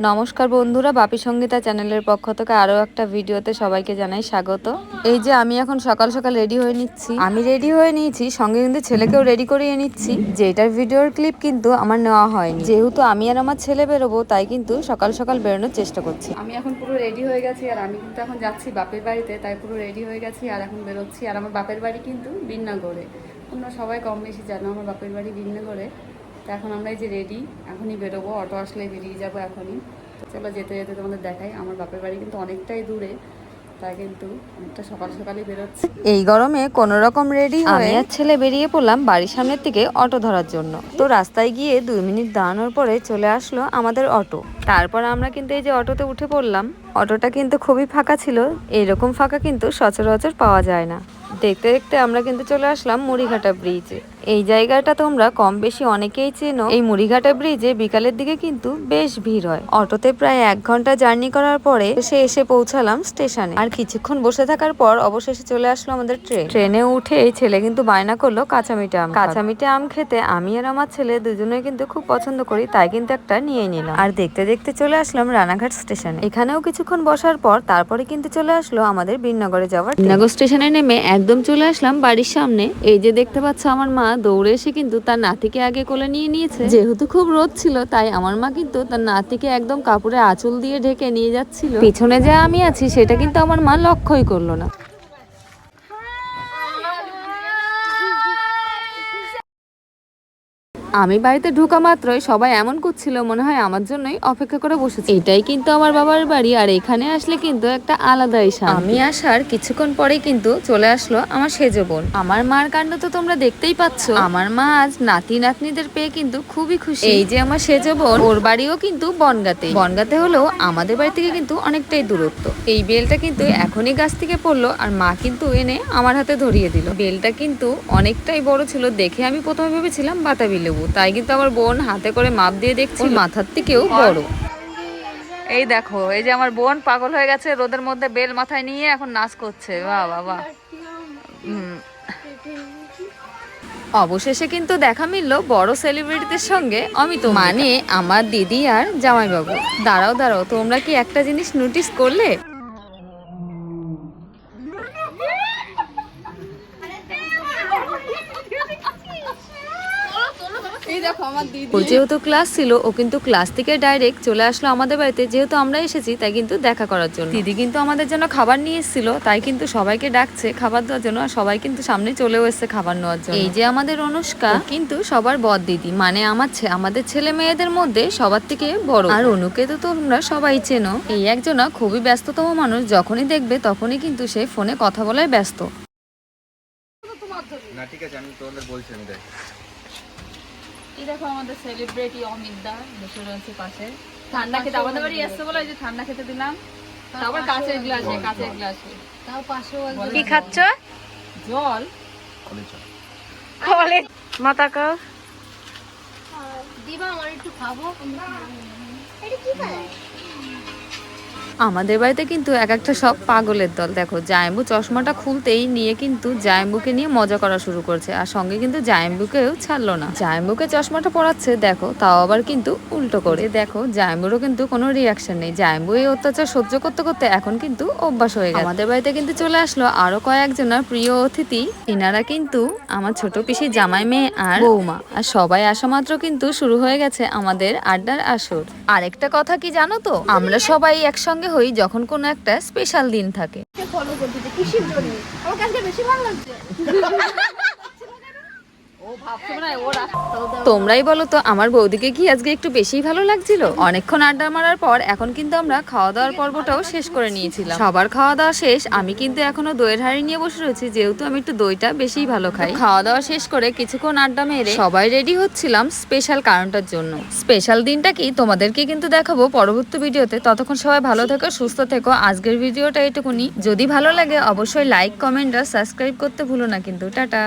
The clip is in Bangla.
নমস্কার বন্ধুরা, বাপি সঙ্গীতা চ্যানেলের পক্ষ থেকে আরো একটা ভিডিওতে সবাইকে জানাই স্বাগত। এই যে আমি এখন সকাল সকাল রেডি হয়ে নিচ্ছি। আমি রেডি হয়ে নিয়েছি, সঙ্গে কিন্তু ছেলেকেও রেডি করিয়ে নিচ্ছি। যেটার ভিডিওর ক্লিপ কিন্তু আমার নেওয়া হয়নি, যেহেতু আমি আর আমার ছেলে বেরোবো, তাই কিন্তু সকাল সকাল বেরোনোর চেষ্টা করছি। আমি এখন পুরো রেডি হয়ে গেছি, আর আমি কিন্তু এখন যাচ্ছি বাপের বাড়িতে, তাই পুরো রেডি হয়ে গেছি আর এখন বেরোচ্ছি। আর আমার বাপের বাড়ি কিন্তু বিন্নাগড়ে। তোমরা সবাই কম বেশি জানো আমার বাপের বাড়ি বিন্নাগড়ে। তো এখন আমরা এই যে রেডি, এখনই বেরোবো, অটো আসলে বেরিয়ে যাবো এখনই। চলো যেতে যেতে তোমাদের দেখাই। আমার বাপের বাড়ি কিন্তু অনেকটাই দূরে, তাই কিন্তু অনেকটা সকাল সকালই বেরোচ্ছি। এই গরমে কোনো রকম রেডি হয়ে আমি আর ছেলে বেরিয়ে পড়লাম বাড়ির সামনের থেকে অটো ধরার জন্য। তো রাস্তায় গিয়ে 2 মিনিট দাঁড়ানোর পরে চলে আসলো আমাদের অটো। তারপর আমরা কিন্তু এই যে অটোতে উঠে পড়লাম। অটোটা কিন্তু খুবই ফাঁকা ছিল, এইরকম ফাঁকা কিন্তু সচরাচর পাওয়া যায় না। দেখতে দেখতে আমরা কিন্তু চলে আসলাম মুড়িঘাটা ব্রিজে। এই জায়গাটা তোমরা কম বেশি অনেকেই চেনো। এই মুড়িঘাটা ব্রিজে বিকালের দিকে কিন্তু বেশ ভিড় হয়। অটোতে প্রায় 1 ঘন্টা জার্নি করার পরে এসে পৌঁছালাম স্টেশনে। আর কিছুক্ষণ বসে থাকার পর অবশেষে চলে আসলো আমাদের ট্রেনে উঠে ছেলে কিন্তু বায়না করলো কাঁচা মিঠে আম খেতে। আমি আর আমার ছেলে দুজনে কিন্তু খুব পছন্দ করি, তাই কিন্তু একটা নিয়ে নিলাম। আর দেখতে দেখতে চলে আসলাম রানাঘাট স্টেশনে। এখানেও কিছুক্ষণ বসার পর তারপরে কিন্তু চলে আসলো আমাদের বিন্নগরে যাওয়ার। বিন্নগর স্টেশনে নেমে একদম চলে আসলাম বাড়ির সামনে। এই যে দেখতে পাচ্ছ, আমার মা দৌড়ে এসে কিন্তু তার নাতিকে আগে কোলে নিয়ে নিয়েছে। যেহেতু খুব রোদ ছিল, তাই আমার মা কিন্তু তার নাতিকে একদম কাপড়ে আঁচল দিয়ে ঢেকে নিয়ে যাচ্ছিল। পিছনে যে আমি আছি সেটা কিন্তু আমার মা লক্ষ্যই করলো না। আমি বাড়িতে ঢোকা মাত্রই সবাই এমন করছিল, মনে হয় আমার জন্যই অপেক্ষা করে বসেছে। এটাই কিন্তু আমার বাবার বাড়ি, আর এখানে আসলে কিন্তু একটা আলাদাই শান্তি। আমি আসার কিছুক্ষণ পরেই কিন্তু চলে আসলো আমার সেজো বোন। আমার মার কাণ্ড তো তোমরা দেখতেই পাচ্ছ। আমার মা আজ নাতি নাতনিদের পেয়ে কিন্তু খুবই খুশি। এই যে আমার সেজো বোন, ওর বাড়িও কিন্তু বনগাতে হলেও আমাদের বাড়ি থেকে কিন্তু অনেকটাই দূরত্ব। এই বেলটা কিন্তু এখনই গাছ থেকে পড়লো, আর মা কিন্তু এনে আমার হাতে ধরিয়ে দিল। বেলটা কিন্তু অনেকটাই বড় ছিল, দেখে আমি প্রথমে ভেবেছিলাম বাতাবি লেবু, তাই কিন্তু আমার বোন হাতে করে মাপ দিয়ে দেখছি মাথার থেকেও বড়। এই দেখো, এই যে আমার বোন পাগল হয়ে গেছে, রোদের মধ্যে বেল মাথায় নিয়ে এখন নাচ করছে। বাহ বাবা। অবশেষে কিন্তু দেখা মিলল বড় সেলিব্রিটিদের সঙ্গে, অমিত, মানে আমার দিদি আর জামাইবাবু। দাঁড়াও, তোমরা কি একটা জিনিস নোটিস করলে? ওর যেহেতু ক্লাস ছিল, ও কিন্তু ক্লাস থেকে ডাইরেক্ট চলে আসলো আমাদের বাড়িতে। যেহেতু আমরা এসেছি, তাই কিন্তু দেখা করার জন্য। দিদি কিন্তু আমাদের জন্য খাবার নিয়ে এসেছিল, তাই কিন্তু সবাইকে ডাকছে খাবার দেওয়ার জন্য। আর সবাই কিন্তু সামনে চলেও এসছে খাবার নেওয়ার জন্য। এই যে আমাদের অনুষ্কা কিন্তু সবার বড় দিদি, মানে আমাদের ছেলে মেয়েদের মধ্যে সবার থেকে বড়। আর অনুকে তো তোমরা সবাই চেনো। এই একজনা খুবই ব্যস্ততম মানুষ, যখনই দেখবে তখনই কিন্তু সে ফোনে কথা বলায় ব্যস্ত। না ঠিক আছে, আমি তোমাদের বলছি। আমি দেখ, এই দেখো আমাদের সেলিব্রিটি অমিত দা বসে রয়েছে পাশে। ঠান্ডা খেতে আমাদের বাড়ি এসছে বলে এই যে ঠান্ডা খেতে দিলাম। তারপর কাঁচের গ্লাসে তাও 500। কি খাচ্ছ? জল। কলেজ মাথা কাও দিবা, আমার একটু খাবো। এটা কি খায়? আমাদের বাড়িতে কিন্তু এক একটা সব পাগলের দল। দেখো, জায়ম্বু চশমাটা খুলতেই নিয়ে কিন্তু জায়ম্বুকে নিয়ে মজা করা শুরু করছে, আর সঙ্গে কিন্তু জায়ম্বুকেও ছাড়লো না। জায়ম্বুকে চশমাটা পরাচ্ছে, দেখো, তাও আবার কিন্তু উল্টো করে। দেখো, জায়ম্বুরও কিন্তু কোনো রিয়াকশন নেই। জায়ম্বু এই অত্যাচার সহ্য করতে করতে এখন কিন্তু অভ্যাস হয়ে গেছে। আমাদের বাড়িতে কিন্তু চলে আসলো আরো কয়েকজনের প্রিয় অতিথি। এনারা কিন্তু আমার ছোট পিসি জামাই মেয়ে আর বৌমা। আর সবাই আসা মাত্র কিন্তু শুরু হয়ে গেছে আমাদের আড্ডার আসর। আরেকটা কথা কি জানো তো, আমরা সবাই একসঙ্গে হই যখন কোনো একটা স্পেশাল দিন থাকে। ফলো করতে কিসের জন্য? আমার কাছে বেশি ভালো লাগছে। তোমরাই বলো তো, আমার বৌদিকে কি আজকে একটু বেশি ভালো লাগছিল? অনেকক্ষণ আড্ডা মারার পর এখন কিন্তু আমরা খাওয়া দাওয়ার পর্বটাও শেষ করে নিয়েছিলাম। সবার খাওয়া দাওয়া শেষ, আমি কিন্তু এখনো দইয়ের হাঁড়ি নিয়ে বসে রয়েছি, যেহেতু আমি একটু দইটা বেশিই ভালো খাই। খাওয়া দাওয়া শেষ করে কিছুক্ষণ আড্ডা মেরে সবাই রেডি হচ্ছিলাম স্পেশাল কারণটার জন্য। স্পেশাল দিনটা কি তোমাদেরকে কিন্তু দেখাবো পরবর্তী ভিডিওতে। ততক্ষণ সবাই ভালো থেকো, সুস্থ থেকো। আজকের ভিডিওটা এটুকুনি। যদি ভালো লাগে অবশ্যই লাইক, কমেন্ট আর সাবস্ক্রাইব করতে ভুলো না কিন্তু। টাটা।